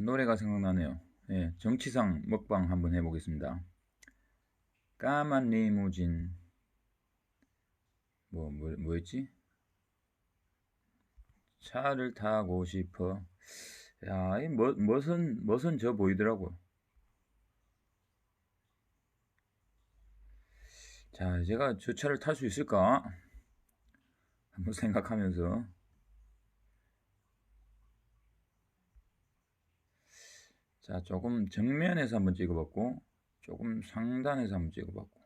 노래가 생각나네요. 예, 정치상 먹방 한번 해보겠습니다. 까만 리무진 뭐였지? 차를 타고 싶어. 야, 이 멋은 저 보이더라고요. 자, 제가 저 차를 탈 수 있을까? 한번 생각하면서. 자, 조금 정면에서 한번 찍어봤고, 조금 상단에서 한번 찍어봤고.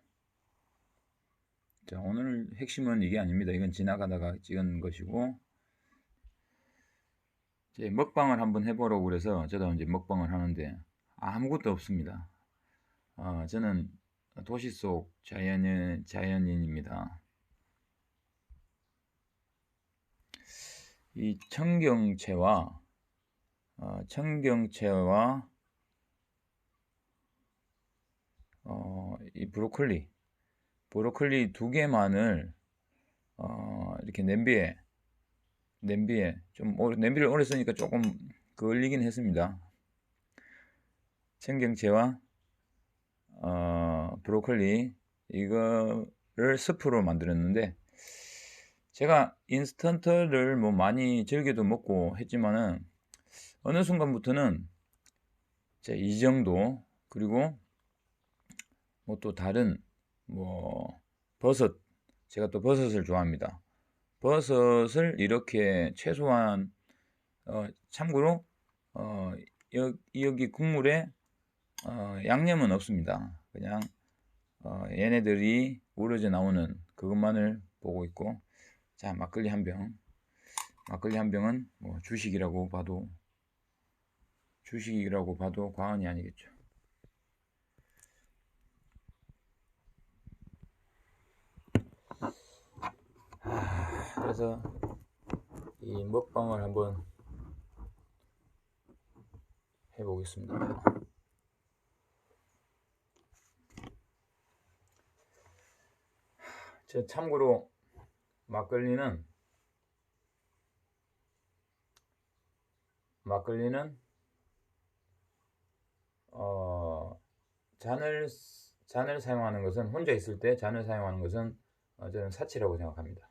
자, 오늘 핵심은 이게 아닙니다. 이건 지나가다가 찍은 것이고, 이제 먹방을 한번 해보려고 그래서 저도 이제 먹방을 하는데 아무것도 없습니다. 저는 도시 속 자연인입니다. 이 청경채와 이 브로콜리 두 개만을 이렇게 냄비에 좀 냄비를 오래 쓰니까 조금 걸리긴 했습니다. 청경채와 브로콜리 이거를 스프로 만들었는데 제가 인스턴트를 뭐 많이 즐겨도 먹고 했지만은 어느 순간부터는 이 정도 그리고 뭐 또 다른 뭐 버섯 제가 또 버섯을 좋아합니다. 버섯을 이렇게 최소한 참고로 여기 국물에 양념은 없습니다. 그냥 얘네들이 우러져 나오는 그것만을 보고 있고, 자, 막걸리 한 병은 뭐 주식이라고 봐도 과언이 아니겠죠. 그래서 이 먹방을 한번 해보겠습니다. 저 참고로 막걸리는 잔을 사용하는 것은 혼자 있을 때 잔을 사용하는 것은 저는 사치라고 생각합니다.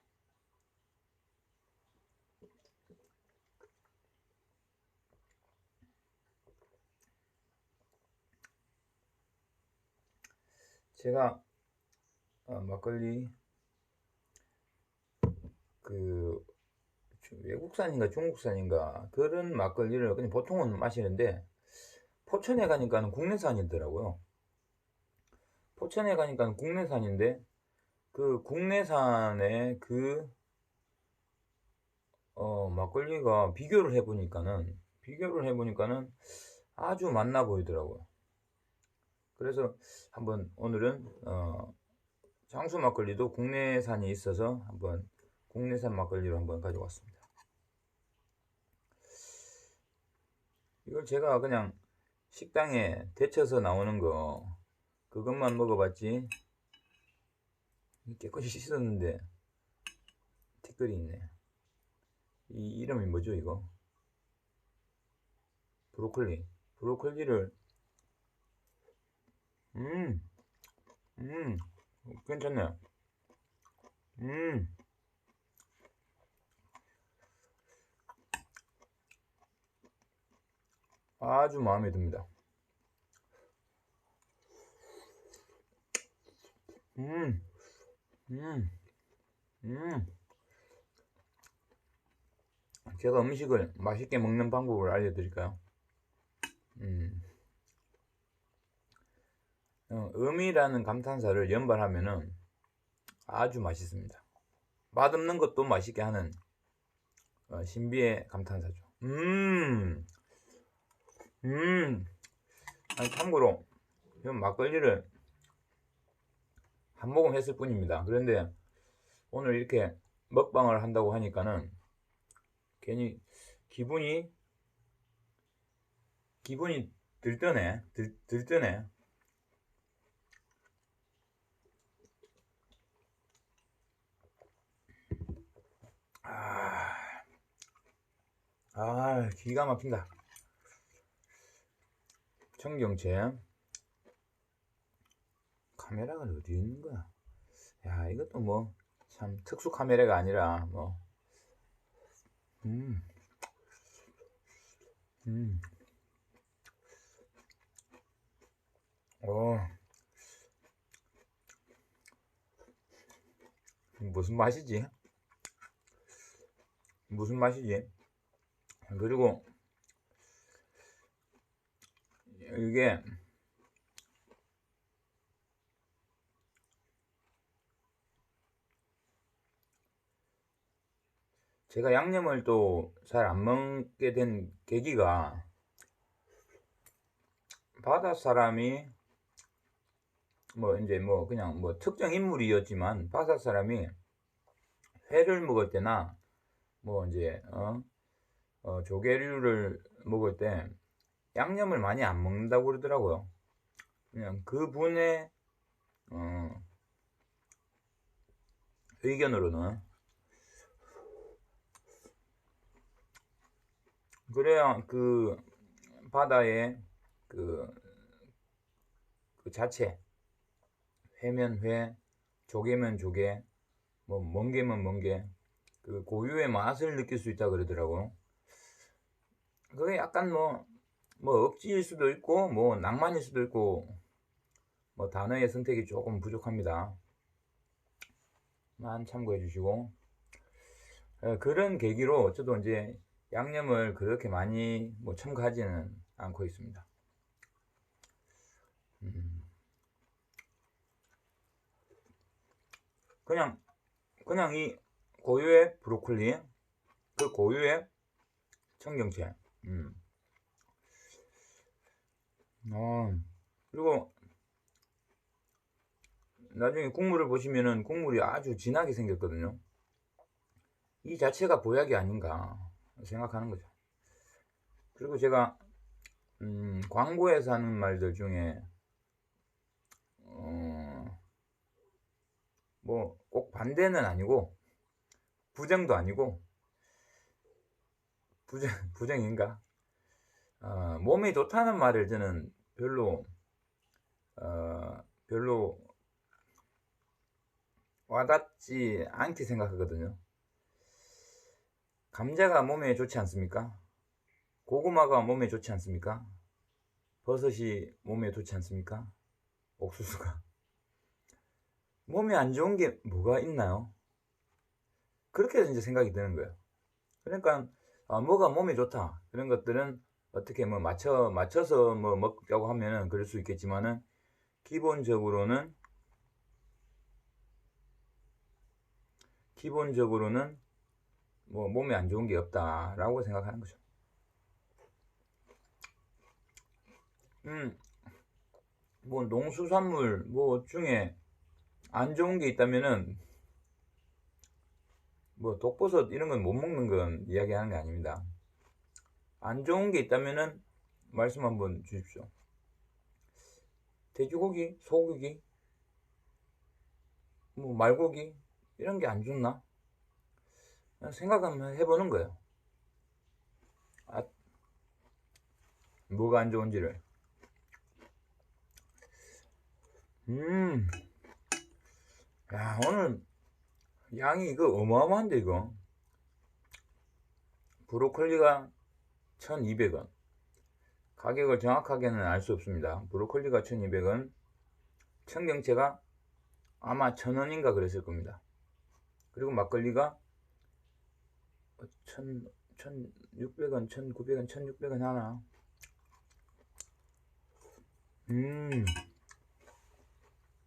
제가 막걸리 그 외국산인가 중국산인가 그런 막걸리를 그냥 보통은 마시는데 포천에 가니까는 국내산이더라고요. 포천에 가니까 국내산인데 그 국내산의 그 막걸리가 비교를 해보니까는 아주 맛나 보이더라고요. 그래서 한번 오늘은 장수 막걸리도 국내산이 있어서 한번 국내산 막걸리로 한번 가져왔습니다. 이걸 제가 그냥 식당에 데쳐서 나오는 거 그것만 먹어봤지 깨끗이 씻었는데 티끌이 있네. 이 이름이 뭐죠 이거? 브로콜리를 괜찮네. 아주 마음에 듭니다. 음, 음, 음. 제가 음식을 맛있게 먹는 방법을 알려드릴까요? 음이라는 감탄사를 연발하면은 아주 맛있습니다. 맛없는 것도 맛있게 하는 신비의 감탄사죠. 아니, 참고로 이건 막걸리를 한 모금 했을 뿐입니다. 그런데 오늘 이렇게 먹방을 한다고 하니까는 괜히 기분이 들뜨네. 들뜨네. 기가 막힌다. 청경채. 카메라가 어디 있는 거야? 야, 이것도 뭐 참 특수 카메라가 아니라 뭐 음. 음. 어. 무슨 맛이지? 무슨 맛이지? 그리고 이게 제가 양념을 또 잘 안 먹게 된 계기가 바다 사람이 뭐 이제 뭐 그냥 뭐 특정 인물이었지만 바다 사람이 회를 먹을 때나 뭐 이제 조개류를 먹을 때 양념을 많이 안 먹는다고 그러더라고요. 그냥 그분의 의견으로는 그래야 그 바다의 그 자체 회면 회, 조개면 조개, 뭐 멍게면 멍게 그 고유의 맛을 느낄 수 있다 그러더라고. 그게 약간 뭐 억지일 수도 있고 뭐 낭만일 수도 있고 뭐 단어의 선택이 조금 부족합니다. 만 참고해 주시고 그런 계기로 저도 이제 양념을 그렇게 많이 뭐 첨가하지는 않고 있습니다. 그냥 이 고유의 브로콜리, 그 고유의 청경채. 그리고 나중에 국물을 보시면은 국물이 아주 진하게 생겼거든요. 이 자체가 보약이 아닌가 생각하는 거죠. 그리고 제가 광고에서 하는 말들 중에 뭐 꼭 반대는 아니고 부정도 아니고 부정인가? 몸에 좋다는 말을 저는 별로 와닿지 않게 생각하거든요. 감자가 몸에 좋지 않습니까? 고구마가 몸에 좋지 않습니까? 버섯이 몸에 좋지 않습니까? 옥수수가. 몸에 안 좋은 게 뭐가 있나요? 그렇게 이제 생각이 드는 거예요. 그러니까 뭐가 몸에 좋다 그런 것들은 어떻게 뭐 맞춰서 뭐 먹자고 하면은 그럴 수 있겠지만은 기본적으로는 뭐 몸에 안 좋은 게 없다라고 생각하는 거죠. 뭐 농수산물 뭐 중에 안 좋은 게 있다면은 뭐 독버섯 이런 건 못 먹는 건 이야기하는 게 아닙니다. 안 좋은 게 있다면은 말씀 한번 주십시오. 돼지고기, 소고기, 뭐 말고기 이런 게 안 좋나? 생각 한번 해보는 거예요. 뭐가 안 좋은지를. 야, 오늘 양이 이거 어마어마한데 이거. 브로콜리가 1200원. 가격을 정확하게는 알 수 없습니다. 브로콜리가 1200원, 청경채가 아마 1000원인가 그랬을 겁니다. 그리고 막걸리가 1600원, 1900원, 1600원 하나.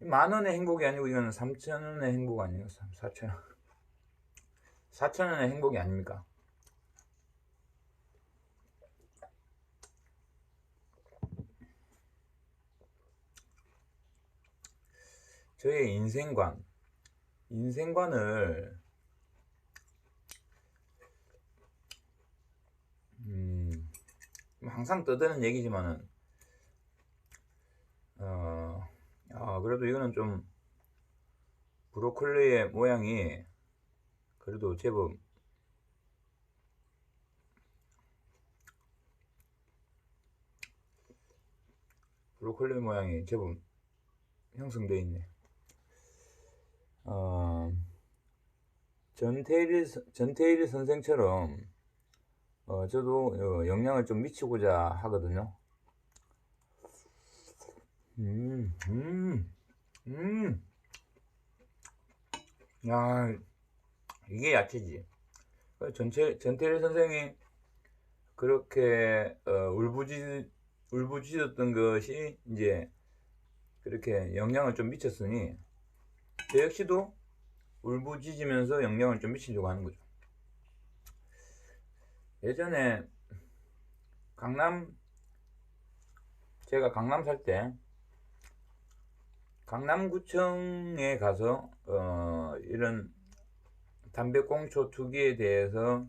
만원의 행복이 아니고 이거는 3000원의 행복 아니에요? 4000원. 4000원의 행복이 아닙니까? 저의 인생관을 항상 떠드는 얘기지만은 그래도 이거는 좀 브로콜리의 모양이 그래도 제법 브로콜리 모양이 제법 형성되어 있네. 전태일 선생처럼 저도 영향을 좀 미치고자 하거든요. 야, 이게 야채지. 전태일 선생이 그렇게 울부짖었던 것이 이제 그렇게 영향을 좀 미쳤으니 저 역시도 울부짖으면서 영향을 좀 미치려고 하는 거죠. 예전에 제가 강남 살 때 강남구청에 가서 이런 담배꽁초 투기에 대해서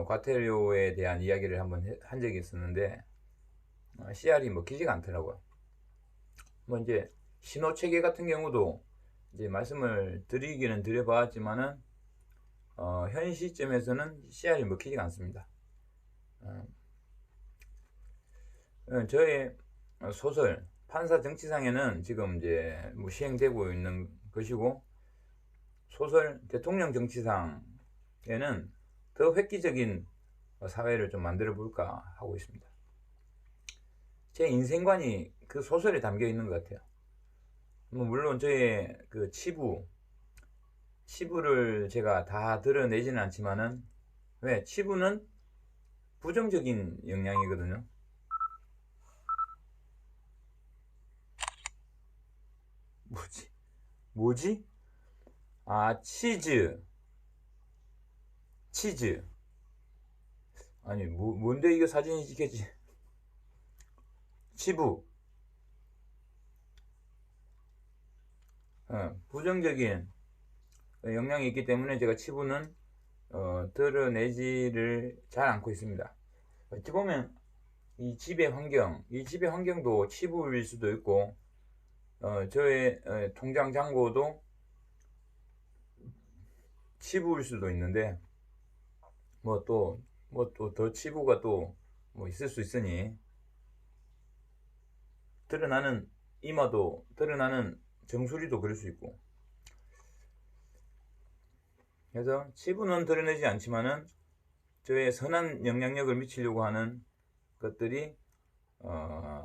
과태료에 대한 이야기를 한번 한 적이 있었는데 CR이 먹히지가 않더라고요. 뭐 이제 신호체계 같은 경우도 이제 말씀을 드리기는 드려봤지만은 현 시점에서는 CR이 먹히지가 않습니다. 저의 소설 판사 정치상에는 지금 이제 뭐 시행되고 있는 것이고, 소설 대통령 정치상에는 더 획기적인 사회를 좀 만들어 볼까 하고 있습니다. 제 인생관이 그 소설에 담겨 있는 것 같아요. 뭐 물론 저의 그 치부를 제가 다 드러내지는 않지만은, 왜 치부는 부정적인 영향이거든요. 뭐지? 아, 치즈. 아니, 뭔데 이거 사진이 찍혔지? 치부. 부정적인 영향이 있기 때문에 제가 치부는 드러내지를 잘 않고 있습니다. 어찌 보면 이 집의 환경도 치부일 수도 있고, 저의 통장 잔고도 치부일 수도 있는데, 뭐 또 더 치부가 또 뭐 있을 수 있으니, 드러나는 이마도, 드러나는 정수리도 그럴 수 있고, 그래서 치부는 드러내지 않지만은 저의 선한 영향력을 미치려고 하는 것들이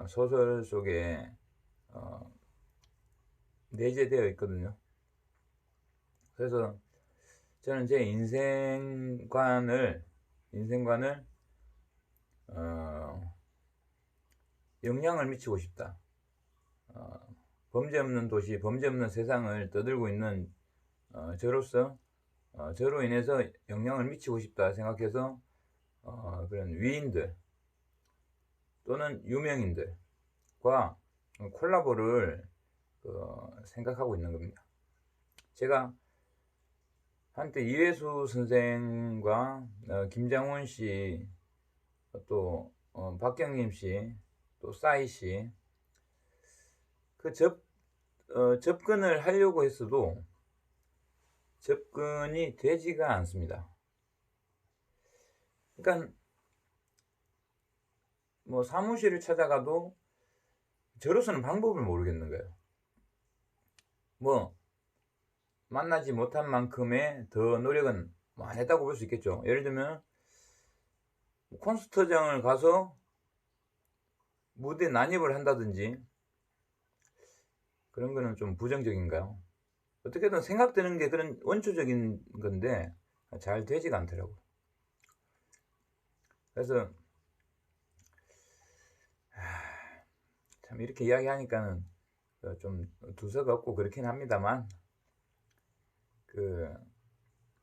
소설 속에 내재되어 있거든요. 그래서 저는 제 인생관을 영향을 미치고 싶다. 범죄 없는 도시, 범죄 없는 세상을 떠들고 있는 저로서 저로 인해서 영향을 미치고 싶다 생각해서 그런 위인들 또는 유명인들과 콜라보를 생각하고 있는 겁니다. 제가 한때 이회수 선생과 김장훈 씨, 또 박경림 씨, 또 싸이 씨, 그 접근을 하려고 했어도 접근이 되지가 않습니다. 그러니까 뭐 사무실을 찾아가도 저로서는 방법을 모르겠는 거예요. 뭐 만나지 못한 만큼의 더 노력은 안 했다고 볼 수 있겠죠. 예를 들면 콘서트장을 가서 무대 난입을 한다든지 그런 거는 좀 부정적인가요? 어떻게든 생각되는 게 그런 원초적인 건데 잘 되지가 않더라고요. 그래서 참 이렇게 이야기하니까는 좀 두서가 없고 그렇긴 합니다만,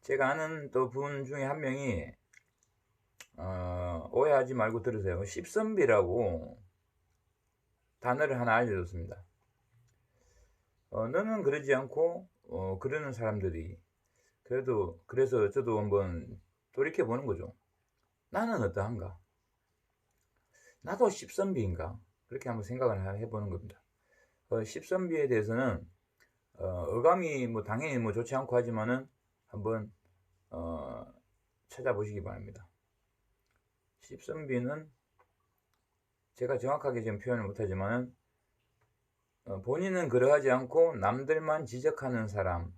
제가 아는 또 분 중에 한 명이 오해하지 말고 들으세요. 십선비라고 단어를 하나 알려줬습니다. 너는 그러지 않고 그러는 사람들이 그래서 저도 한번 돌이켜 보는 거죠. 나는 어떠한가? 나도 십선비인가? 그렇게 한번 생각을 해보는 겁니다. 십선비에 대해서는 어감이 뭐 당연히 뭐 좋지 않고 하지만은 한번 찾아보시기 바랍니다. 십선비는 제가 정확하게 지금 표현을 못하지만은 본인은 그러하지 않고 남들만 지적하는 사람,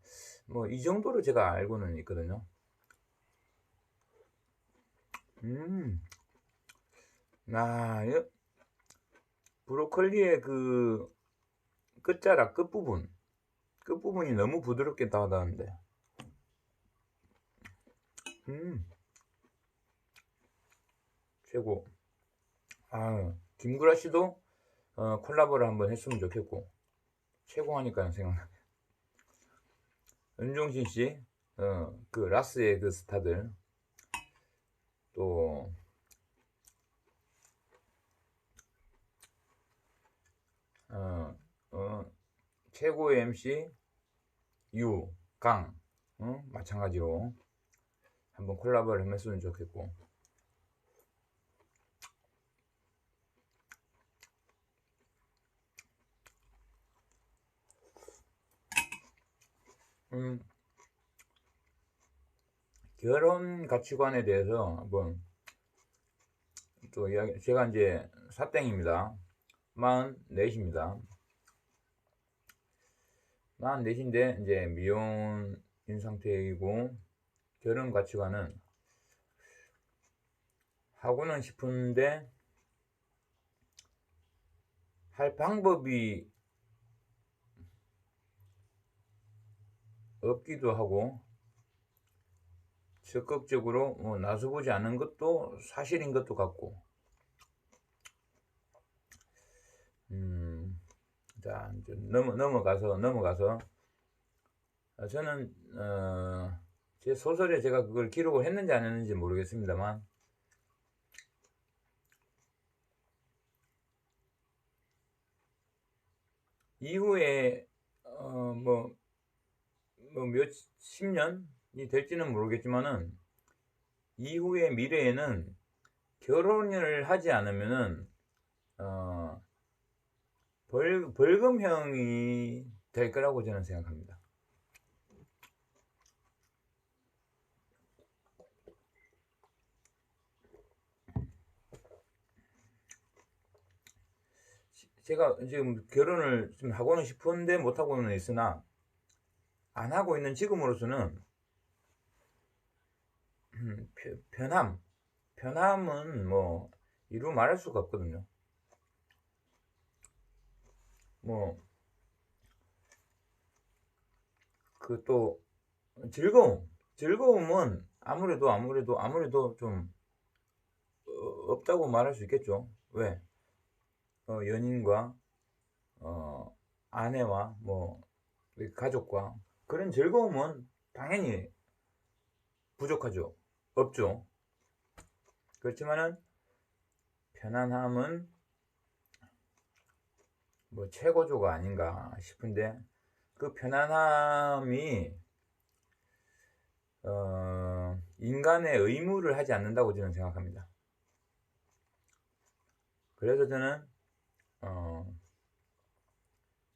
뭐 이 정도로 제가 알고는 있거든요. 이 브로콜리의 그 끝자락 끝부분이 너무 부드럽게 다가다는데, 최고. 김구라 씨도 콜라보를 한번 했으면 좋겠고, 최고 하니까 생각나. 윤종신 씨, 그 라스의 그 스타들, 또 최고의 MC 강, 마찬가지로 한번 콜라보를 했으면 좋겠고. 결혼 가치관에 대해서 한번 또 이야기. 제가 이제 사땡입니다. 44입니다. 44인데 이제 미혼인 상태이고, 결혼 가치관은 하고는 싶은데 할 방법이 없기도 하고, 적극적으로 나서보지 않은 것도 사실인 것도 같고. 자, 이제 넘어가서 저는 제 소설에 제가 그걸 기록을 했는지 안 했는지 모르겠습니다만, 이후에 몇십 년이 될지는 모르겠지만은, 이후의 미래에는 결혼을 하지 않으면은 벌금형이 될 거라고 저는 생각합니다. 제가 지금 결혼을 좀 하고는 싶은데 못하고는 있으나, 안 하고 있는 지금으로서는 편함은 뭐 이루 말할 수가 없거든요. 그 또 즐거움은 아무래도 좀 없다고 말할 수 있겠죠. 왜? 연인과 아내와 가족과 그런 즐거움은 당연히 부족하죠. 없죠. 그렇지만은 편안함은 최고조가 아닌가 싶은데, 그 편안함이 인간의 의무를 하지 않는다고 저는 생각합니다. 그래서 저는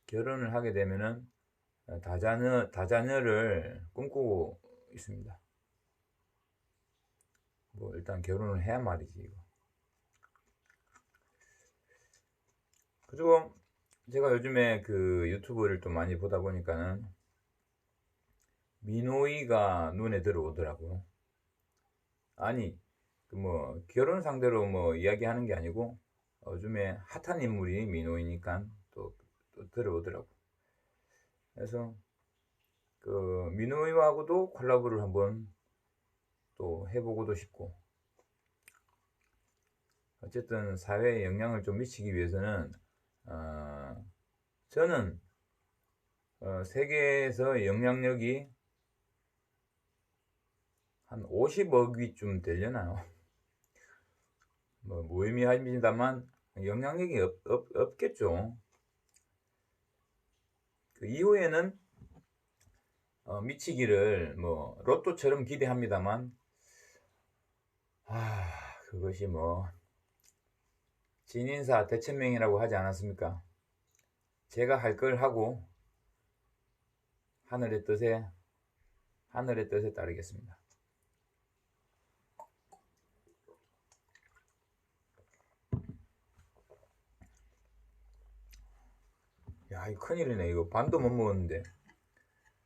결혼을 하게 되면은 다자녀를 꿈꾸고 있습니다. 일단 결혼을 해야 말이지 이거. 그리고 제가 요즘에 그 유튜브를 또 많이 보다 보니까는 미노이가 눈에 들어오더라고요. 아니, 결혼 상대로 이야기하는 게 아니고, 요즘에 핫한 인물이 미노이니까 또 들어오더라고. 그래서 그 미노이하고도 콜라보를 한번 또 해보고도 싶고, 어쨌든 사회에 영향을 좀 미치기 위해서는 저는 세계에서 영향력이 한 50억 위쯤 되려나요? 무의미합니다만 영향력이 없겠죠. 그 이후에는 미치기를 로또처럼 기대합니다만, 그것이 진인사 대천명이라고 하지 않았습니까? 제가 할 걸 하고 하늘의 뜻에 따르겠습니다. 아, 이거 큰일이네. 이거 반도 못 먹었는데.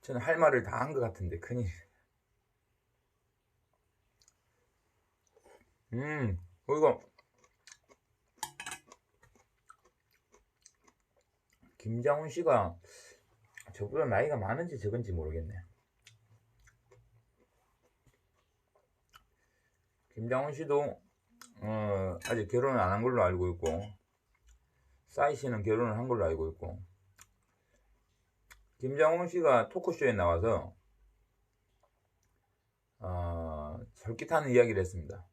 저는 할 말을 다 한 것 같은데, 큰일. 이거, 김장훈 씨가 저보다 나이가 많은지 적은지 모르겠네. 김장훈 씨도, 아직 결혼을 안 한 걸로 알고 있고, 싸이 씨는 결혼을 한 걸로 알고 있고, 김장훈 씨가 토크쇼에 나와서, 솔깃하는 이야기를 했습니다.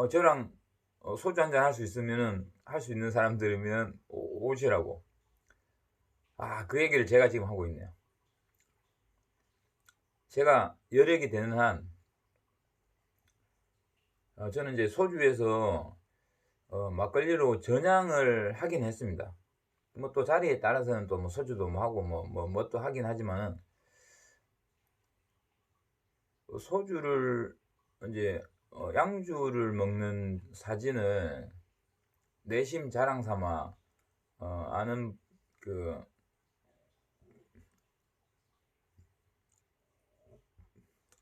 저랑 소주 한잔 할 수 있으면은, 할 수 있는 사람들이면 오시라고. 그 얘기를 제가 지금 하고 있네요. 제가 여력이 되는 한, 저는 이제 소주에서 막걸리로 전향을 하긴 했습니다. 뭐 또 자리에 따라서는 또 뭐 소주도 뭐 하고 뭐 또 하긴 하지만은, 소주를 이제 양주를 먹는 사진을 내심 자랑 삼아 아는 그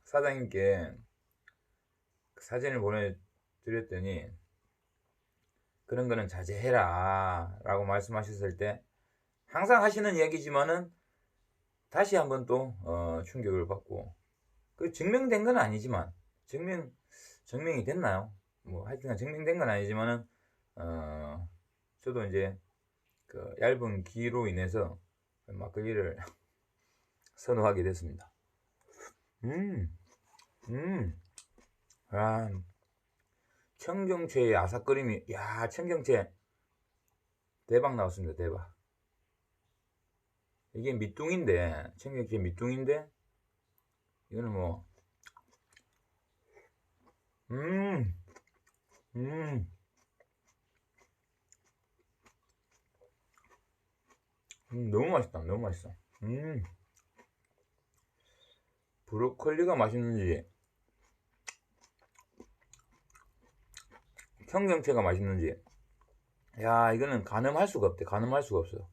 사장님께 사진을 보내드렸더니 그런 거는 자제해라 라고 말씀하셨을 때 항상 하시는 얘기지만은 다시 한번 또 충격을 받고, 그 증명된 건 아니지만 증명이 됐나요? 뭐 하여튼 증명된 건 아니지만은 저도 이제 그 얇은 기로 인해서 막걸리를 선호하게 됐습니다. 아, 청경채의 아삭거림이, 청경채 대박 나왔습니다. 대박. 이게 밑둥인데, 청경채 밑둥인데, 이거는 뭐, 너무 맛있다. 너무 맛있어. 브로콜리가 맛있는지, 청경채가 맛있는지, 이거는 가늠할 수가 없대. 가늠할 수가 없어.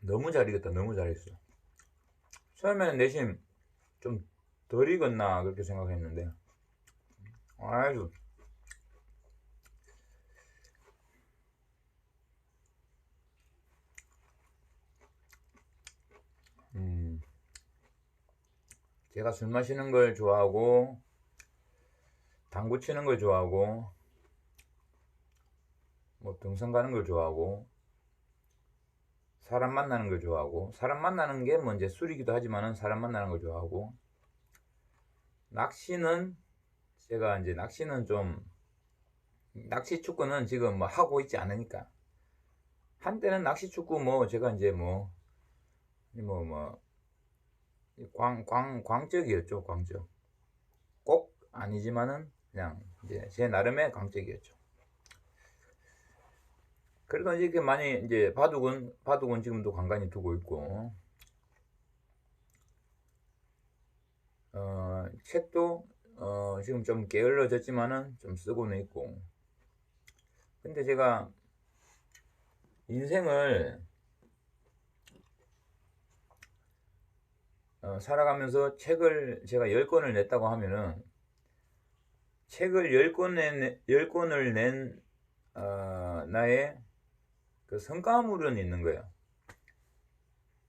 너무 잘 익었다. 너무 잘 익었어. 처음에는 내심 좀 덜 익었나 그렇게 생각했는데, 아주 제가 술 마시는 걸 좋아하고 당구 치는 걸 좋아하고 뭐 등산 가는 걸 좋아하고 사람 만나는 걸 좋아하고, 사람 만나는 게 뭐 이제 술이기도 하지만은 사람 만나는 걸 좋아하고, 낚시는 제가 이제 낚시는 좀 낚시 축구는 지금 뭐 하고 있지 않으니까, 한때는 낚시 축구 뭐 제가 이제 광적이었죠. 광적. 꼭 아니지만은 그냥 이제 제 나름의 광적이었죠. 그래도 이렇게 많이 이제 바둑은 지금도 간간히 두고 있고, 책도 지금 좀 게을러졌지만은 좀 쓰고는 있고. 근데 제가 인생을 살아가면서 책을 제가 10권을 냈다고 하면은, 책을 10권을 낸 나의 그 성과물은 있는 거예요.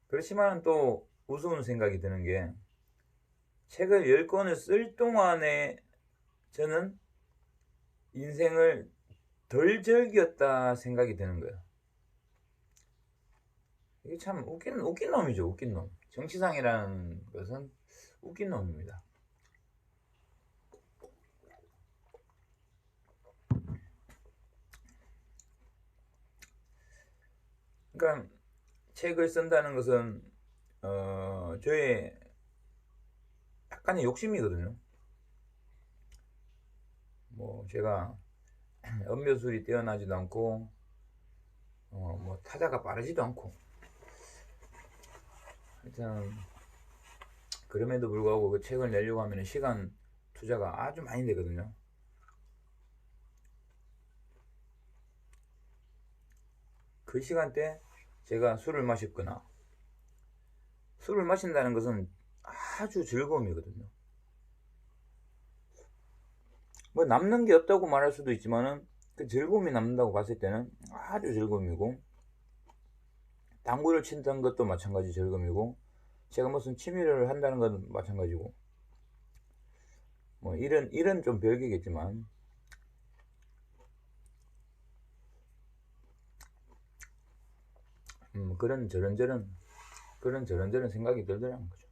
그렇지만 또 우스운 생각이 드는 게, 책을 10권을 쓸 동안에 저는 인생을 덜 즐겼다 생각이 드는 거예요. 이게 참 웃긴 놈이죠. 웃긴 놈. 정치상이라는 것은 웃긴 놈입니다. 그러니까 책을 쓴다는 것은 저의 약간의 욕심이거든요. 뭐 제가 음료술이 뛰어나지도 않고 뭐 타자가 빠르지도 않고, 하여튼 그럼에도 불구하고 그 책을 내려고 하면 시간 투자가 아주 많이 되거든요. 그 시간대 제가 술을 마셨거나, 술을 마신다는 것은 아주 즐거움이거든요. 뭐 남는 게 없다고 말할 수도 있지만은 그 즐거움이 남는다고 봤을 때는 아주 즐거움이고, 당구를 친다는 것도 마찬가지 즐거움이고, 제가 무슨 취미를 한다는 건 마찬가지고, 뭐 일은 좀 별개겠지만, 그런 저런저런 생각이 들더라는 거죠.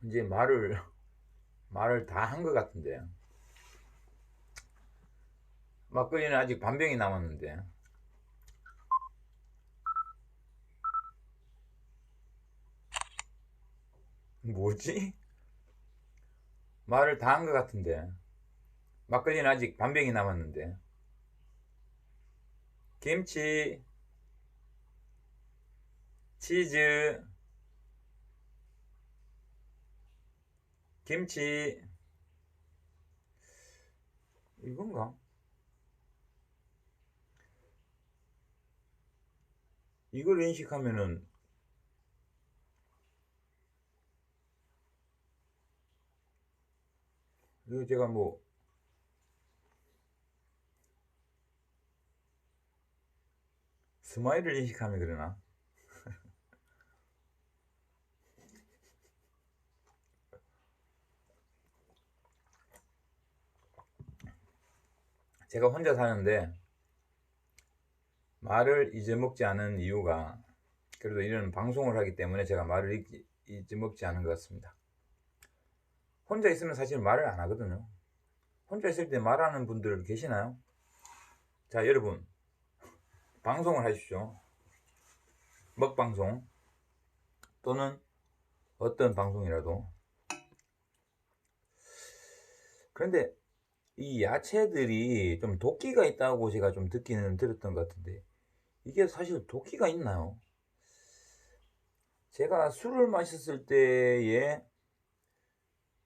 이제 말을 다 한 것 같은데, 막걸리는 아직 반병이 남았는데, 뭐지? 말을 다 한 것 같은데, 막걸리는 아직 반병이 남았는데, 김치, 치즈, 김치, 이건가? 이걸 인식하면은, 이거 제가 뭐 스마일을 인식하면 그러나? 제가 혼자 사는데 말을 잊어먹지 않은 이유가, 그래도 이런 방송을 하기 때문에 제가 말을 잊어먹지 않은 것 같습니다. 혼자 있으면 사실 말을 안 하거든요. 혼자 있을 때 말하는 분들 계시나요? 자, 여러분, 방송을 하십시오. 먹방송 또는 어떤 방송이라도. 그런데 이 야채들이 좀 도끼가 있다고 제가 좀 듣기는 들었던 것 같은데, 이게 사실 도끼가 있나요? 제가 술을 마셨을 때의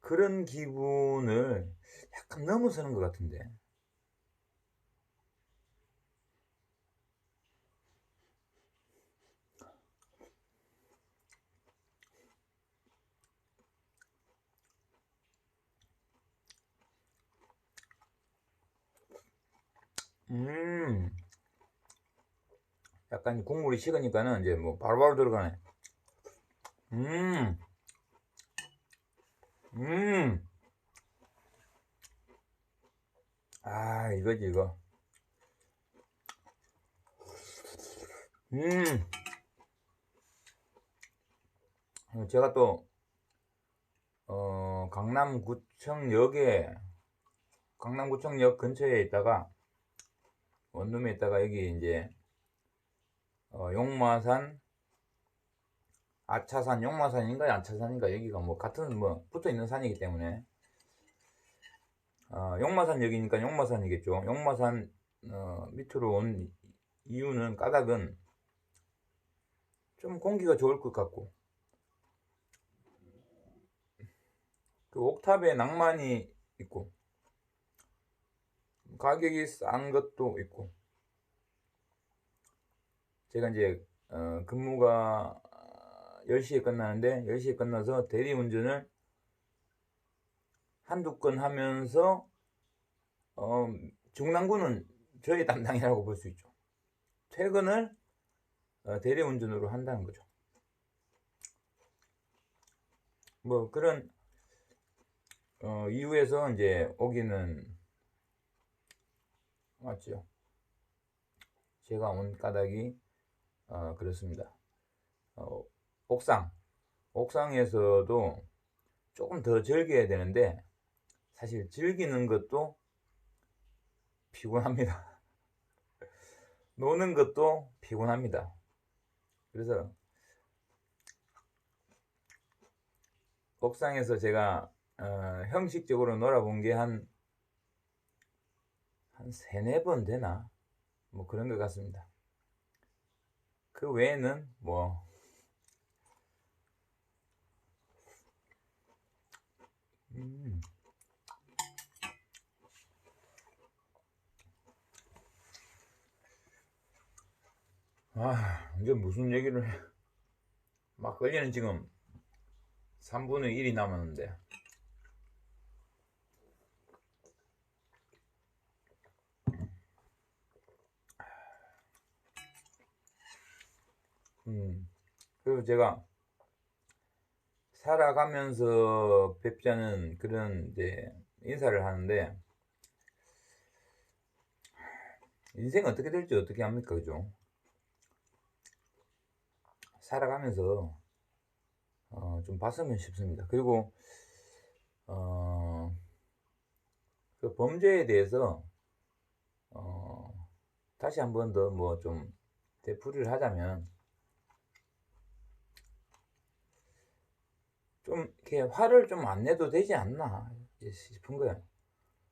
그런 기분을 약간 넘어서는 것 같은데, 약간 국물이 식으니까는 이제 뭐 바로바로 들어가네. 음, 음, 아, 이거지, 이거. 음, 제가 또, 강남구청역 근처에 있다가, 원룸에 있다가 여기 이제, 용마산, 아차산, 용마산인가 아차산인가 여기가 뭐 같은 뭐 붙어 있는 산이기 때문에, 용마산역이니까 용마산이겠죠. 용마산 밑으로 온 이유는, 까닭은 좀 공기가 좋을 것 같고, 그 옥탑에 낭만이 있고, 가격이 싼 것도 있고, 제가 이제 근무가 10시에 끝나는데 10시에 끝나서 대리운전을 한두 건 하면서 중랑구는 저의 담당이라고 볼 수 있죠. 퇴근을 대리운전으로 한다는 거죠. 뭐 그런 이유에서 이제 오기는 왔죠. 제가 온 까닭이 그렇습니다. 옥상에서도 조금 더 즐겨야 되는데, 사실 즐기는 것도 피곤합니다. 노는 것도 피곤합니다. 그래서 옥상에서 제가 형식적으로 놀아본 게 한 세네 번 되나? 뭐 그런 것 같습니다. 그 외에는 뭐 이제 무슨 얘기를 해. 막걸리는 지금 3분의 1이 남았는데 그리고 제가 살아가면서 뵙자는 그런 이제 인사를 하는데 인생 어떻게 될지 어떻게 합니까, 그죠? 살아가면서 좀 봤으면 싶습니다. 그리고 그 범죄에 대해서 다시 한 번 더 뭐 좀 되풀이를 하자면 좀 이렇게 화를 좀 안 내도 되지 않나 싶은 거야.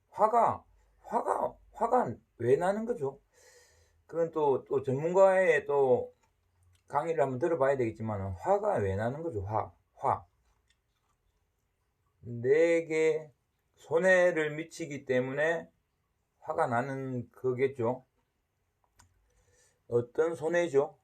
화가 왜 나는 거죠? 그건 또 전문가의 또 강의를 한번 들어봐야 되겠지만 화가 왜 나는 거죠? 화. 내게 손해를 미치기 때문에 화가 나는 거겠죠. 어떤 손해죠?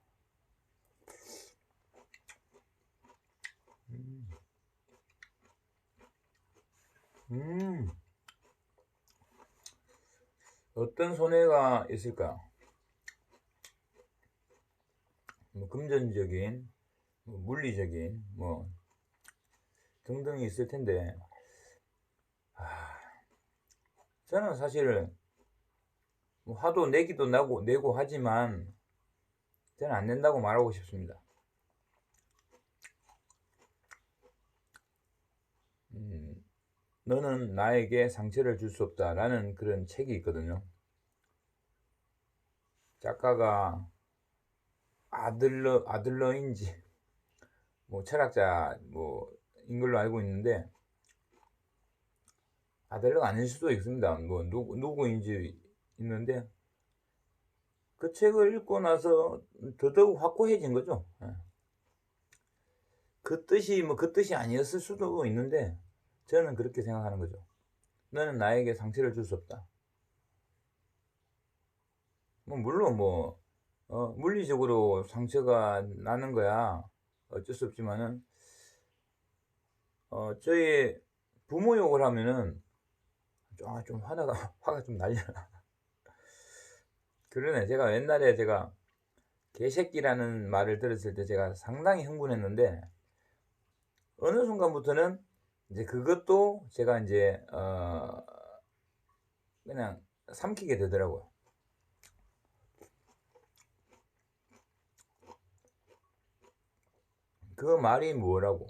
어떤 손해가 있을까? 뭐 금전적인, 뭐 물리적인, 뭐 등등이 있을 텐데, 저는 사실 뭐 화도 내기도 내고 하지만 저는 안 낸다고 말하고 싶습니다. 너는 나에게 상처를 줄 수 없다라는 그런 책이 있거든요. 작가가 아들러인지 뭐 철학자 뭐인 걸로 알고 있는데 아들러가 아닐 수도 있습니다. 뭐 누구인지 있는데 그 책을 읽고 나서 더더욱 확고해진 거죠. 그 뜻이 아니었을 수도 있는데 저는 그렇게 생각하는 거죠. 너는 나에게 상처를 줄 수 없다. 뭐 물론 물리적으로 상처가 나는 거야 어쩔 수 없지만은 저희 부모 욕을 하면은 좀 화가 좀 날려나. 그러네. 제가 개새끼라는 말을 들었을 때 제가 상당히 흥분했는데 어느 순간부터는 이제 그것도 제가 이제 그냥 삼키게 되더라고요. 그 말이 뭐라고?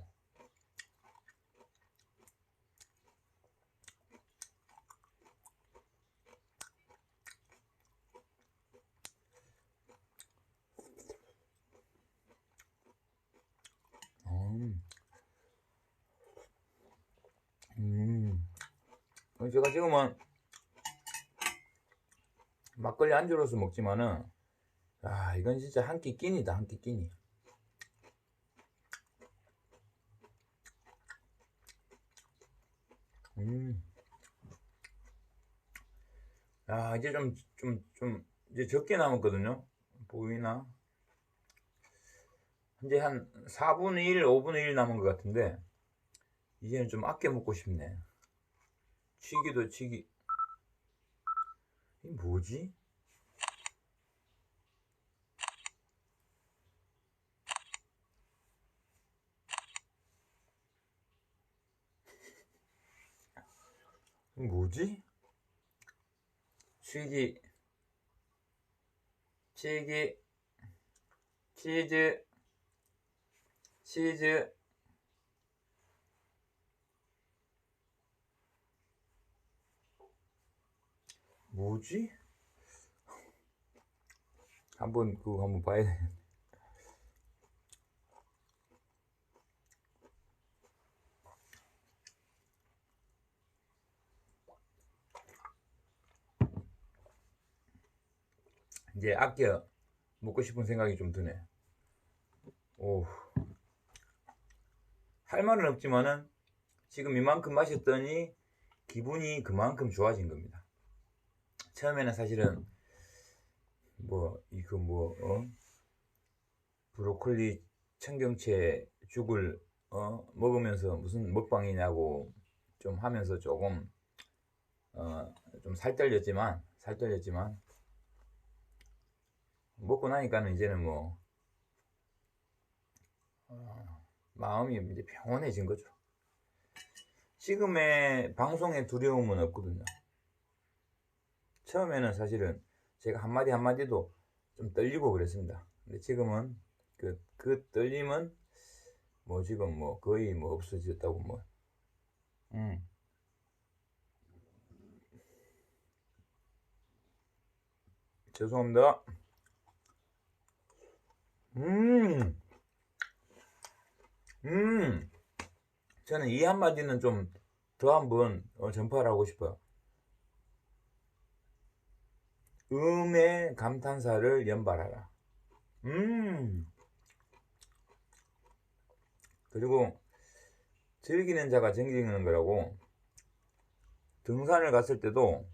제가 지금은 막걸리 안주로서 먹지만은 이건 진짜 한 끼 끼니다. 한 끼 끼니. 이제 이제 적게 남았거든요. 보이나? 이제 한 4분의 1, 5분의 1 남은 것 같은데 이제는 좀 아껴 먹고 싶네. 치기. 이 뭐지? 이 뭐지? 치기, 치즈. 뭐지? 한번 그거 한번 봐야 돼. 이제 아껴 먹고 싶은 생각이 좀 드네. 오, 할 말은 없지만은 지금 이만큼 마셨더니 기분이 그만큼 좋아진 겁니다. 처음에는 사실은 브로콜리 청경채 죽을 먹으면서 무슨 먹방이냐고 좀 하면서 조금 좀 살떨렸지만 먹고 나니까는 이제는 마음이 이제 평온해진 거죠. 지금의 방송에 두려움은 없거든요. 처음에는 사실은 제가 한마디 한마디도 좀 떨리고 그랬습니다. 근데 지금은 그 떨림은 지금 거의 없어졌다고 죄송합니다. 저는 이 한마디는 좀 더 한번 전파를 하고 싶어요. 음의 감탄사를 연발하라. 그리고 즐기는 자가 즐기는 거라고. 등산을 갔을 때도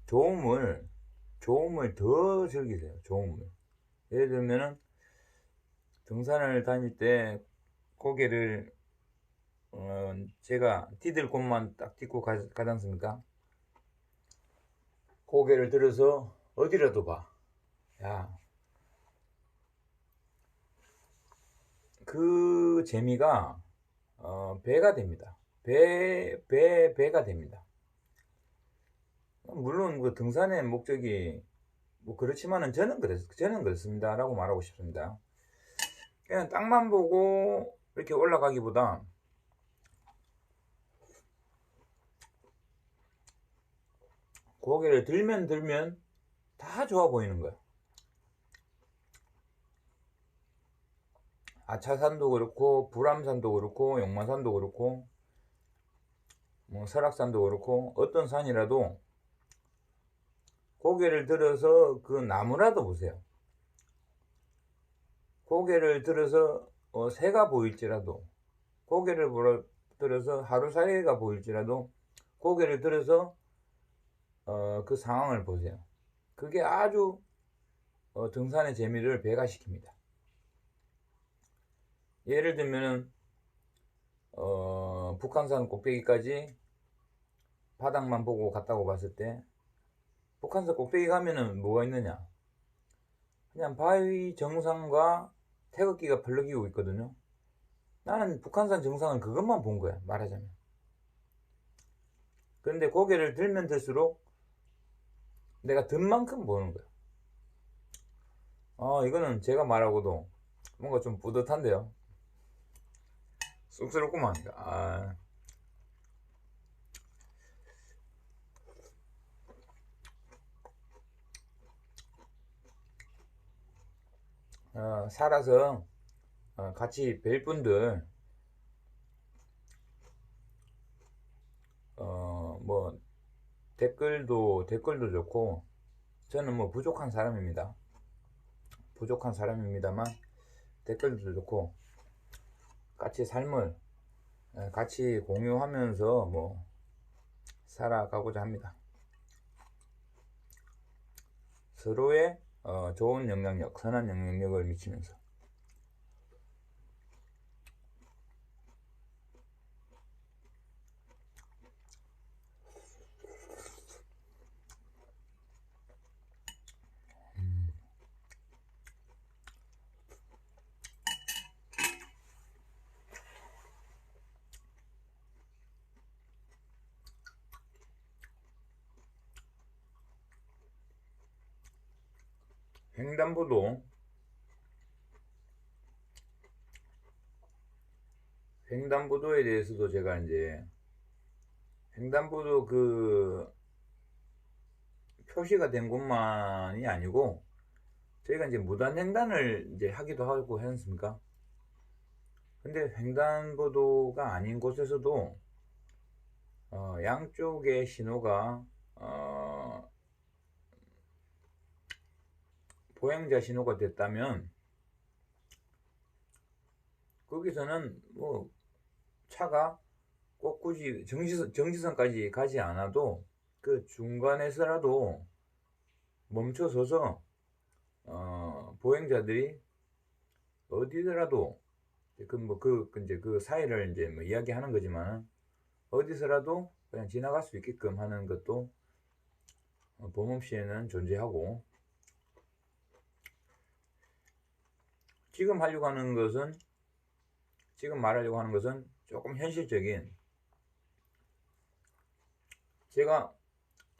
좋음을 더 즐기세요. 좋음을. 예를 들면은 등산을 다닐 때 고개를 제가 디딜 곳만 딱 딛고 가지 않습니까? 고개를 들어서 어디라도 봐. 야, 그 재미가 배가 됩니다. 배가 됩니다. 물론 그 등산의 목적이 그렇지만은 저는 그렇습니다 라고 말하고 싶습니다. 그냥 땅만 보고 이렇게 올라가기보다 고개를 들면 다 좋아 보이는 거야. 아차산도 그렇고 불암산도 그렇고 용마산도 그렇고 설악산도 그렇고 어떤 산이라도 고개를 들어서 그 나무라도 보세요. 고개를 들어서 새가 보일지라도, 고개를 들어서 하루살이가 보일지라도 고개를 들어서 그 상황을 보세요. 그게 아주 등산의 재미를 배가시킵니다. 예를 들면은 북한산 꼭대기까지 바닥만 보고 갔다고 봤을 때 북한산 꼭대기 가면은 뭐가 있느냐? 그냥 바위 정상과 태극기가 펄럭이고 있거든요. 나는 북한산 정상은 그것만 본 거야, 말하자면. 그런데 고개를 들면 들수록 내가 든 만큼 보는 거야. 이거는 제가 말하고도 뭔가 좀 뿌듯한데요. 쑥스럽구만. 살아서 같이 뵐 분들 댓글도 좋고, 저는 부족한 사람입니다만 댓글도 좋고 같이 삶을 같이 공유하면서 살아가고자 합니다. 서로의 좋은 영향력, 선한 영향력을 미치면서. 횡단보도 횡단보도에 대해서도 제가 이제 횡단보도 그 표시가 된 곳만이 아니고 저희가 이제 무단횡단을 이제 하기도 하고 했습니까? 근데 횡단보도가 아닌 곳에서도 양쪽의 신호가 보행자 신호가 됐다면 거기서는 뭐 차가 꼭 굳이 정지선까지 가지 않아도 그 중간에서라도 멈춰서서 보행자들이 어디서라도 이제 그 사이를 이제 뭐 이야기하는 거지만 어디서라도 그냥 지나갈 수 있게끔 하는 것도 범업시에는 존재하고, 지금 말하려고 하는 것은 조금 현실적인, 제가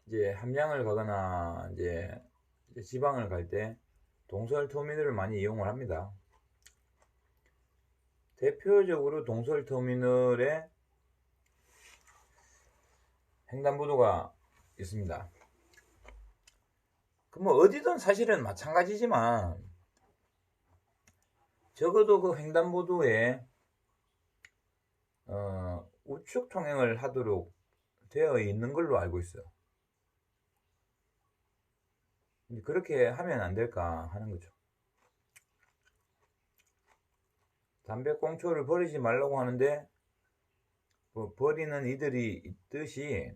이제 함양을 가거나 이제 지방을 갈 때 동설터미널을 많이 이용을 합니다. 대표적으로 동설터미널에 횡단보도가 있습니다. 그 뭐 어디든 사실은 마찬가지지만 적어도 그 횡단보도에 우측 통행을 하도록 되어 있는 걸로 알고 있어요. 그렇게 하면 안 될까 하는 거죠. 담배꽁초를 버리지 말라고 하는데 뭐 버리는 이들이 있듯이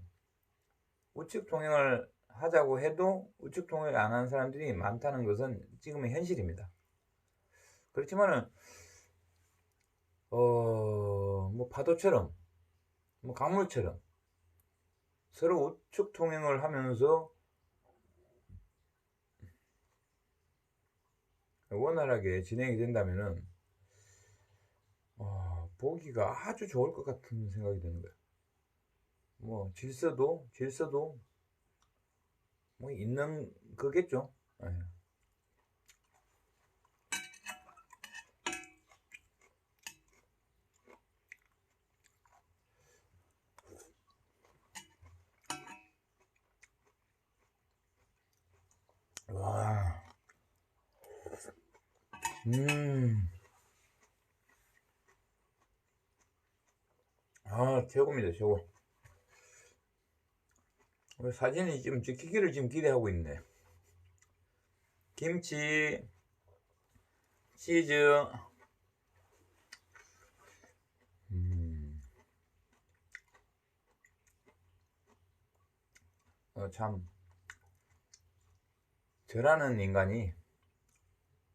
우측 통행을 하자고 해도 우측 통행을 안 하는 사람들이 많다는 것은 지금의 현실입니다. 그렇지만은 뭐 파도처럼, 뭐 강물처럼 서로 우측 통행을 하면서 원활하게 진행이 된다면은 보기가 아주 좋을 것 같은 생각이 드는 거예요. 뭐 질서도 뭐 있는 거겠죠. 예. 와, 최고입니다, 최고. 사진이 지금 찍히기를 지금 기대하고 있네. 김치, 치즈, 참, 저라는 인간이,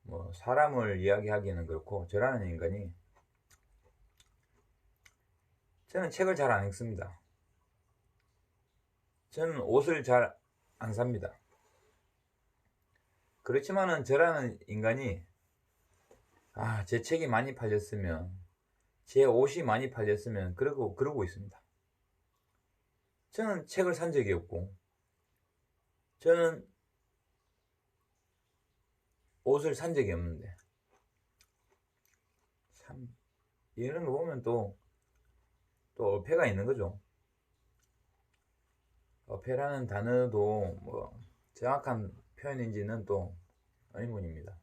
뭐, 사람을 이야기하기는 그렇고, 저라는 인간이, 저는 책을 잘 안 읽습니다. 저는 옷을 잘 안 삽니다. 그렇지만은 저라는 인간이, 제 책이 많이 팔렸으면, 제 옷이 많이 팔렸으면, 그러고 있습니다. 저는 책을 산 적이 없고, 저는 옷을 산 적이 없는데, 참, 이런 거 보면 또 어폐가 있는 거죠. 어폐라는 단어도 뭐 정확한 표현인지는 또 의문입니다.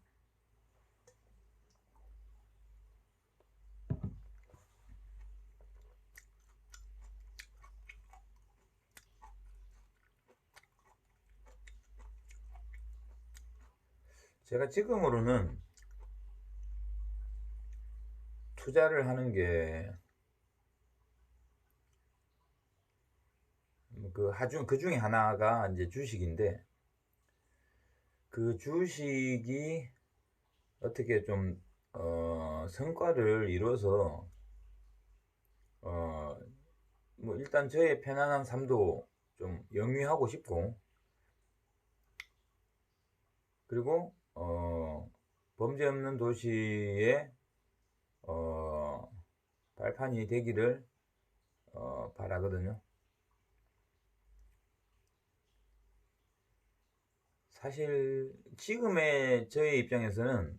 제가 지금으로는 투자를 하는 게 그 중에 하나가 이제 주식인데, 그 주식이 어떻게 좀 성과를 이뤄서 뭐 일단 저의 편안한 삶도 좀 영위하고 싶고, 그리고 범죄 없는 도시의 발판이 되기를 바라거든요. 사실 지금의 저의 입장에서는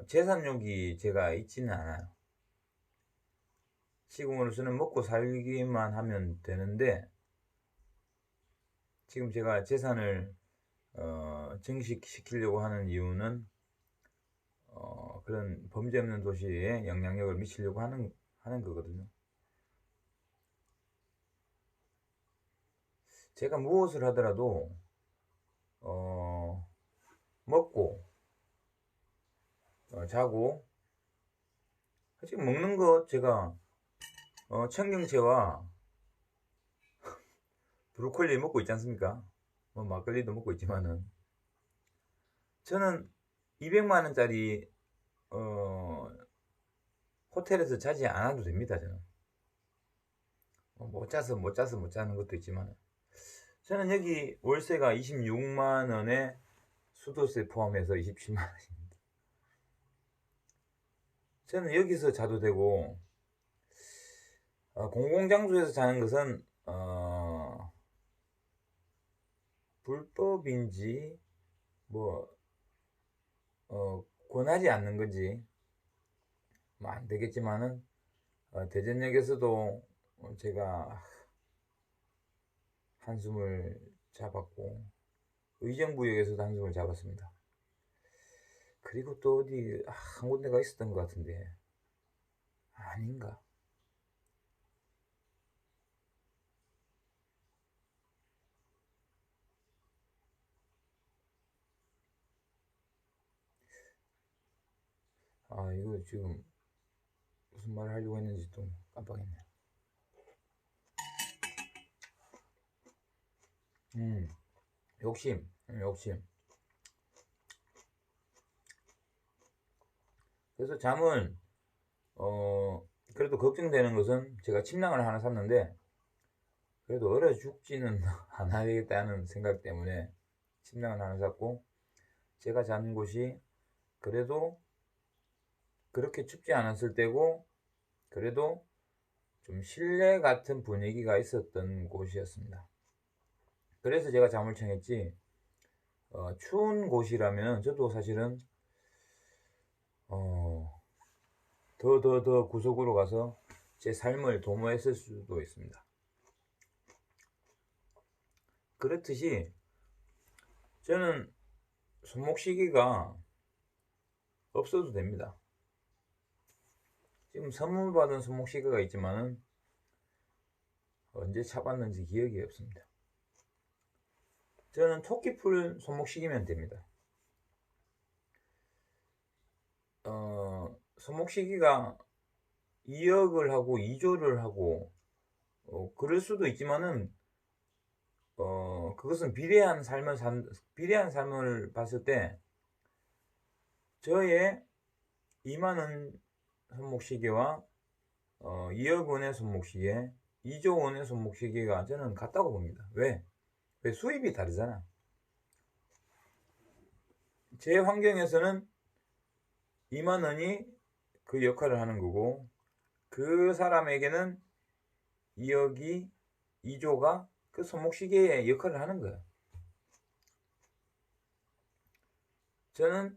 재산욕이 제가 있지는 않아요. 지금으로서는 먹고 살기만 하면 되는데, 지금 제가 재산을 증식시키려고 하는 이유는 그런 범죄 없는 도시에 영향력을 미치려고 하는 거거든요. 제가 무엇을 하더라도 먹고 자고, 지금 먹는 거 제가 청경채와 브로콜리 먹고 있지 않습니까? 뭐 막걸리도 먹고 있지만은, 저는 200만원짜리 호텔에서 자지 않아도 됩니다. 저는 못 자는 것도 있지만, 저는 여기 월세가 26만원에 수도세 포함해서 27만원입니다. 저는 여기서 자도 되고, 공공장소에서 자는 것은 불법인지 뭐 권하지 않는 건지 뭐 안 되겠지만은, 대전역에서도 제가 한숨을 잡았고, 의정부역에서도 한숨을 잡았습니다. 그리고 또 어디 한 군데가 있었던 것 같은데, 아닌가? 이거 지금 무슨 말을 하려고 했는지 또 깜빡했네. 욕심. 그래서 잠은 그래도 걱정되는 것은, 제가 침낭을 하나 샀는데 그래도 얼어 죽지는 않아야겠다는 생각 때문에 침낭을 하나 샀고, 제가 자는 곳이 그래도 그렇게 춥지 않았을 때고, 그래도 좀 실내 같은 분위기가 있었던 곳이었습니다. 그래서 제가 잠을 청했지, 추운 곳이라면 저도 사실은 더 구석으로 가서 제 삶을 도모했을 수도 있습니다. 그렇듯이 저는 손목시계가 없어도 됩니다. 지금 선물 받은 손목시계가 있지만은 언제 차봤는지 기억이 없습니다. 저는 토끼풀 손목시계면 됩니다. 손목시계가 2억을 하고 2조를 하고 그럴 수도 있지만은, 그것은 비례한 삶을 봤을 때 저의 2만원 손목시계와 2억 원의 손목시계, 2조 원의 손목시계가 저는 같다고 봅니다. 왜 수입이 다르잖아. 제 환경에서는 2만 원이 그 역할을 하는 거고, 그 사람에게는 2억이 2조가 그 손목시계의 역할을 하는 거예요. 저는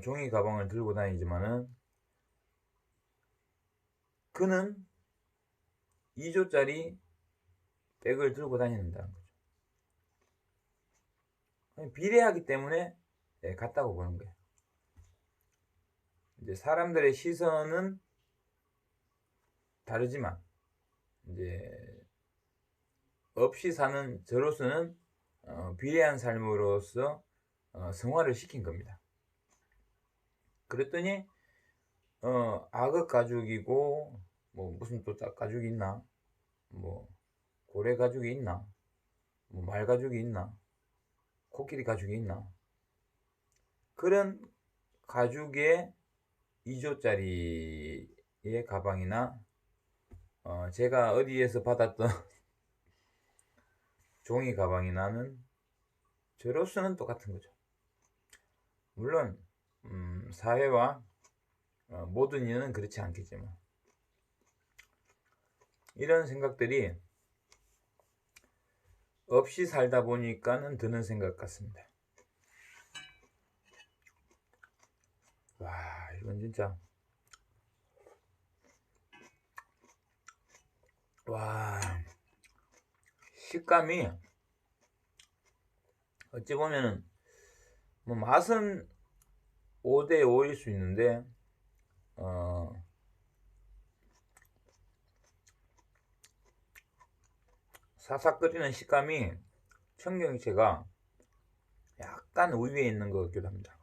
종이 가방을 들고 다니지만은 그는 2조짜리 백을 들고 다닌다는 거죠. 비례하기 때문에 같다고 보는 거예요. 이제 사람들의 시선은 다르지만, 이제 없이 사는 저로서는 비례한 삶으로서 승화를 시킨 겁니다. 그랬더니 악어 가죽이고, 뭐 무슨 또 가죽이 있나, 뭐 고래 가죽이 있나, 뭐 말 가죽이 있나, 코끼리 가죽이 있나, 그런 가죽의 2조짜리의 가방이나 제가 어디에서 받았던 종이 가방이나는 저로서는 똑같은 거죠. 물론 사회와 모든 이는 그렇지 않겠지만, 이런 생각들이 없이 살다 보니까는 드는 생각 같습니다. 와, 이건 진짜. 와, 식감이 어찌 보면은 뭐 맛은 5대 5일 수 있는데 사삭 끓이는 식감이 청경채가 약간 우위에 있는 것 같기도 합니다.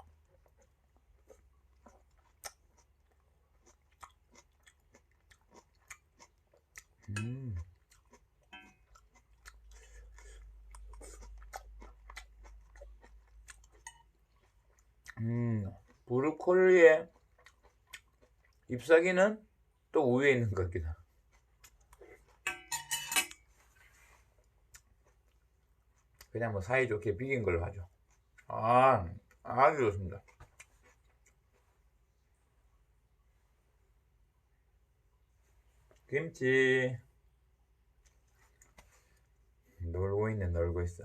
음. 브로콜리의 잎사귀는 또 우위에 있는 것 같기도 합니다. 그냥 뭐 사이좋게 비긴 걸로 하죠. 아주 좋습니다. 김치 놀고 있네. 놀고 있어.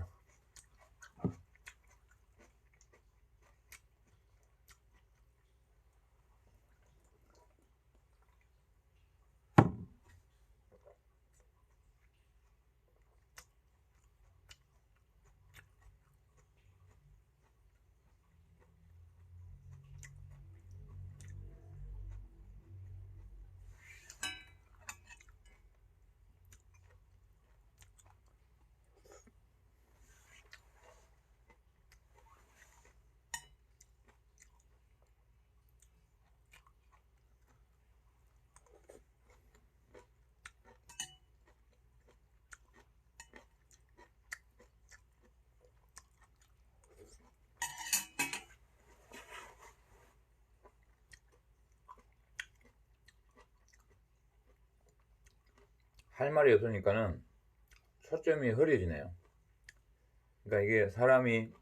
할 말이 없으니까는 초점이 흐려지네요. 그러니까 이게 사람이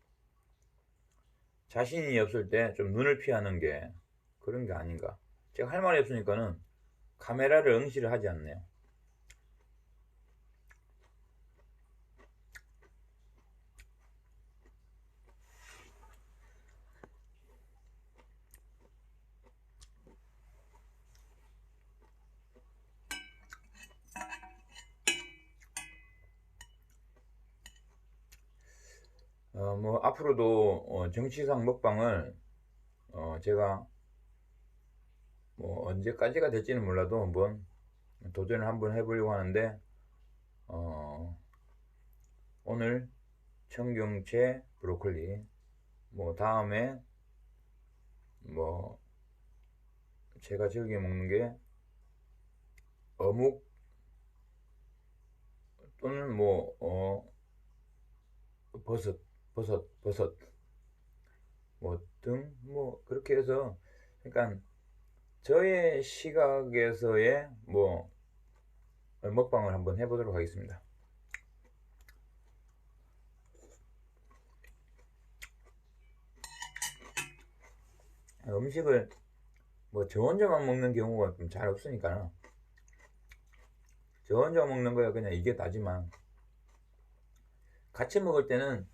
자신이 없을 때 좀 눈을 피하는 게 그런 게 아닌가. 제가 할 말이 없으니까는 카메라를 응시를 하지 않네요. 뭐 앞으로도 정치상 먹방을 제가 뭐 언제까지가 될지는 몰라도 한번 도전을 한번 해보려고 하는데 오늘 청경채 브로콜리, 뭐 다음에 뭐 제가 즐겨 먹는 게 어묵 또는 뭐 버섯 뭐 등 뭐 그렇게 해서, 그러니까 저의 시각에서의 뭐 먹방을 한번 해보도록 하겠습니다. 음식을 뭐 저 혼자만 먹는 경우가 좀 잘 없으니까 저 혼자 먹는 거야 그냥 이게 다지만, 같이 먹을 때는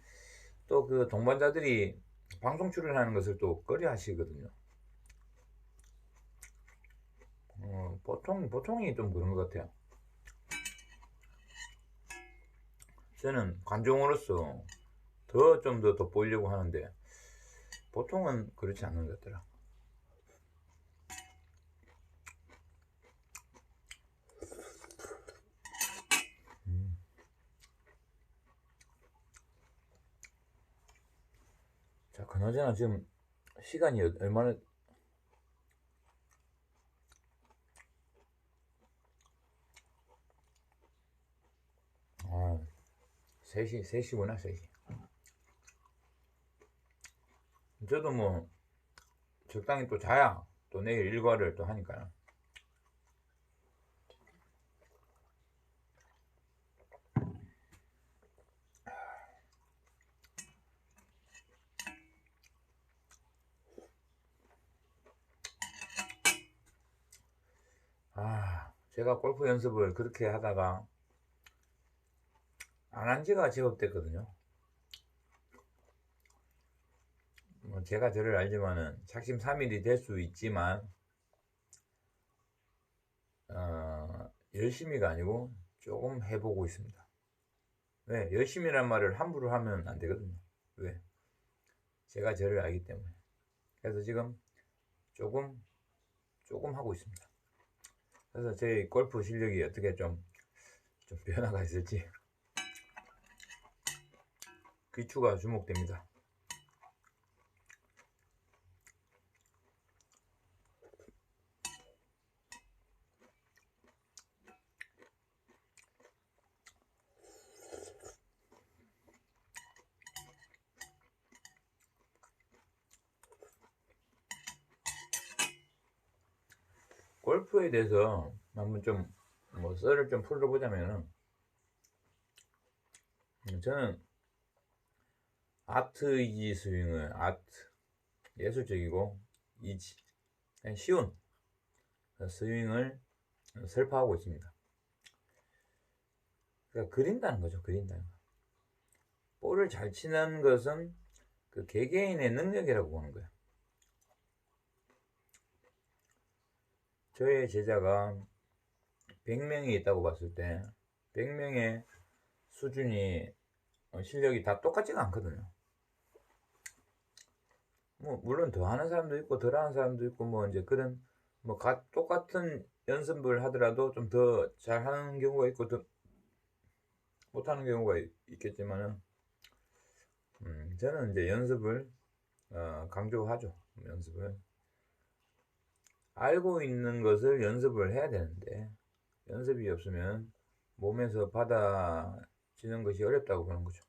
또 그 동반자들이 방송 출연하는 것을 또 꺼려 하시거든요. 보통이 좀 그런 것 같아요. 저는 관종으로서 좀 더 돋보이려고 하는데 보통은 그렇지 않는 것 같더라. 자, 그나저나 지금 시간이 얼마나, 3시구나, 3시. 저도 뭐 적당히 또 자야 또 내일 일과를 또 하니까요. 제가 골프 연습을 그렇게 하다가 안 한 지가 제법 됐거든요. 제가 저를 알지만은 작심삼일이 될 수 있지만 열심히가 아니고 조금 해보고 있습니다. 왜? 열심히란 말을 함부로 하면 안 되거든요. 왜? 제가 저를 알기 때문에. 그래서 지금 조금 하고 있습니다. 그래서 제 골프 실력이 어떻게 좀 변화가 있을지 귀추가 주목됩니다. 골프에 대해서 한번 좀 썰을 좀 풀어보자면은, 저는 아트이지 스윙을 예술적이고 이지 쉬운 스윙을 설파하고 있습니다. 그러니까 그린다는 거죠. 그린다는 거. 볼을 잘 치는 것은 그 개개인의 능력이라고 보는 거예요. 저의 제자가 100명이 있다고 봤을 때 100명의 수준이 실력이 다 똑같지가 않거든요. 뭐 물론 더 하는 사람도 있고 덜 하는 사람도 있고 뭐 이제 그런 뭐 똑같은 연습을 하더라도 좀 더 잘하는 경우가 있고 더 못하는 경우가 있겠지만은 저는 이제 연습을 강조하죠. 연습을 알고 있는 것을 연습을 해야 되는데 연습이 없으면 몸에서 받아지는 것이 어렵다고 보는 거죠.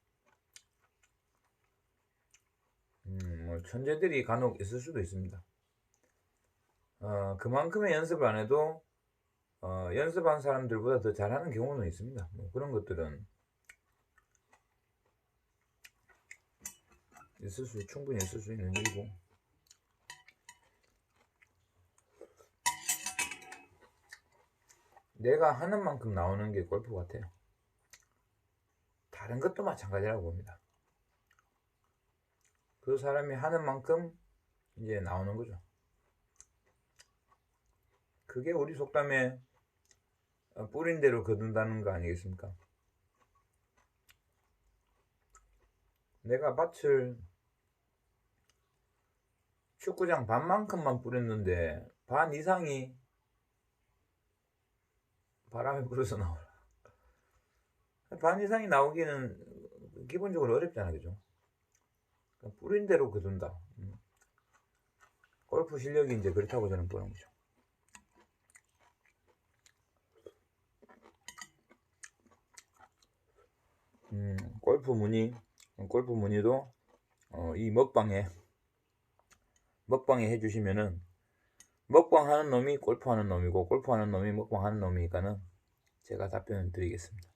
뭐 천재들이 간혹 있을 수도 있습니다. 그만큼의 연습을 안 해도 연습한 사람들보다 더 잘하는 경우는 있습니다. 뭐 그런 것들은 충분히 있을 수 있는 일이고, 내가 하는 만큼 나오는 게 골프 같아요. 다른 것도 마찬가지라고 봅니다. 그 사람이 하는 만큼 이제 나오는 거죠. 그게 우리 속담에 뿌린 대로 거둔다는 거 아니겠습니까? 내가 밭을 축구장 반만큼만 뿌렸는데 반 이상이 바람에 불어서 나오라. 반 이상이 나오기는 기본적으로 어렵잖아, 그죠? 뿌린 대로 거둔다. 골프 실력이 이제 그렇다고 저는 보는 거죠. 골프 문의도 이 먹방에 해주시면은, 먹방하는 놈이 골프하는 놈이고 골프하는 놈이 먹방하는 놈이니까는 제가 답변을 드리겠습니다.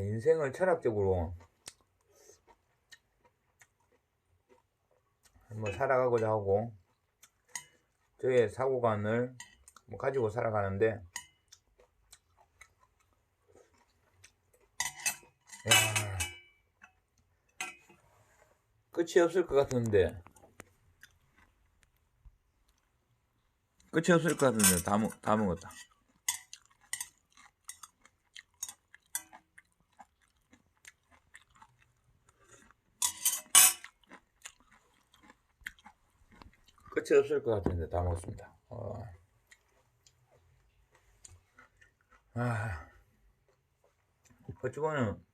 인생을 철학적으로 한번 살아가고자 하고 저의 사고관을 가지고 살아가는데, 끝이 없을 것 같은데 다 먹었다. 끝이 없을 것 같은데 다 먹었습니다. 어찌보면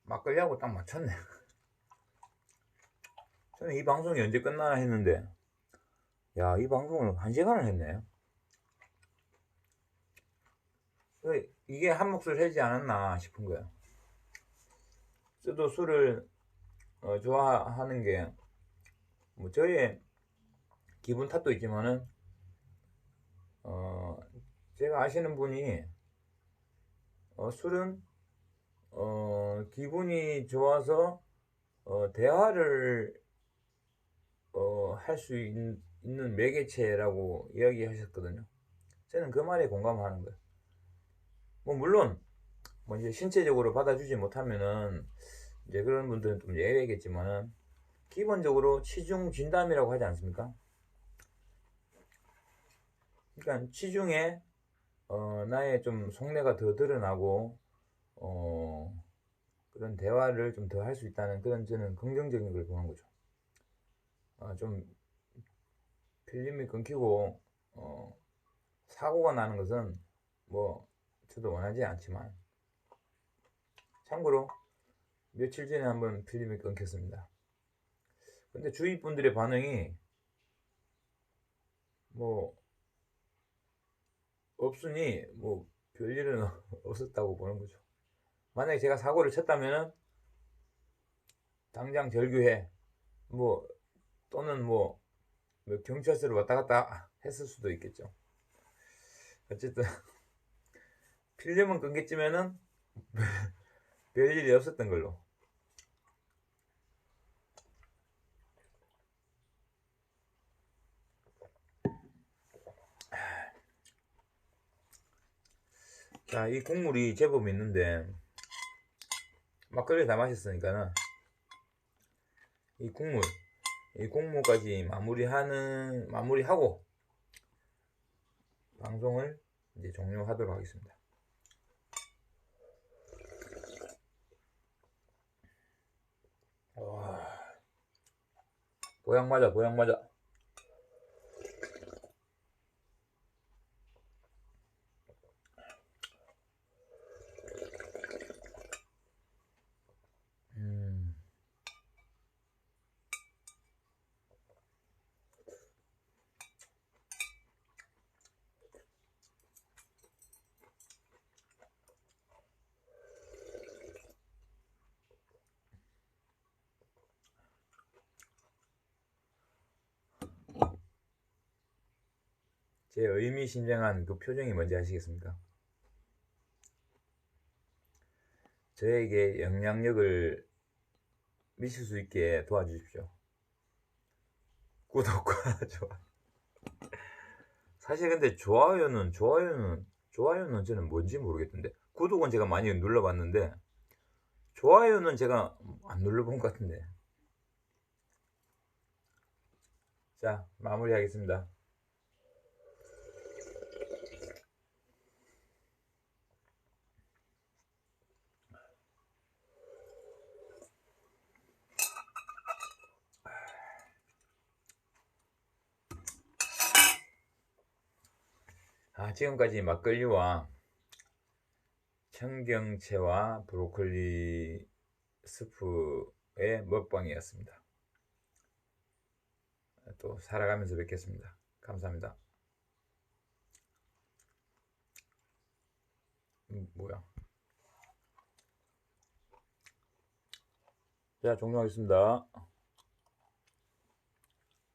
막걸리하고 딱 맞췄네. 저는 이 방송이 언제 끝나나 했는데, 이 방송을 1시간을 했네요. 이게 한 몫을 하지 않았나 싶은 거예요. 저도 술을 좋아하는 게 뭐 저의 기분 탓도 있지만은 제가 아시는 분이 술은 기분이 좋아서 대화를 할 수 있는 매개체라고 이야기하셨거든요. 저는 그 말에 공감하는 거예요. 뭐 물론 뭐 이제 신체적으로 받아주지 못하면은 이제 그런 분들은 좀 예외겠지만은 기본적으로 치중 진담이라고 하지 않습니까? 그러니까 치중에 나의 좀 속내가 더 드러나고 그런 대화를 좀 더 할 수 있다는 그런 저는 긍정적인 걸 보는 거죠. 좀 필름이 끊기고 사고가 나는 것은 뭐 저도 원하지 않지만 참고로 며칠 전에 한번 필름이 끊겼습니다. 근데 주위 분들의 반응이 뭐 없으니 뭐 별일은 없었다고 보는 거죠. 만약에 제가 사고를 쳤다면은 당장 절규해 뭐 또는 뭐 경찰서를 왔다 갔다 했을 수도 있겠죠. 어쨌든 필름은 끊겼지만은 별일이 없었던 걸로. 자, 이 국물이 제법 있는데 막걸리 다 마셨으니까는 이 국물까지 마무리하고 방송을 이제 종료하도록 하겠습니다. 와, 보양 맞아. 제 의미심장한 그 표정이 뭔지 아시겠습니까? 저에게 영향력을 미칠 수 있게 도와주십시오. 구독과 좋아요. 사실 근데 좋아요는 저는 뭔지 모르겠던데. 구독은 제가 많이 눌러봤는데 좋아요는 제가 안 눌러본 것 같은데. 자, 마무리하겠습니다. 지금까지 막걸리와 청경채와 브로콜리 스프의 먹방이었습니다. 또 살아가면서 뵙겠습니다. 감사합니다. 뭐야? 자, 종료하겠습니다.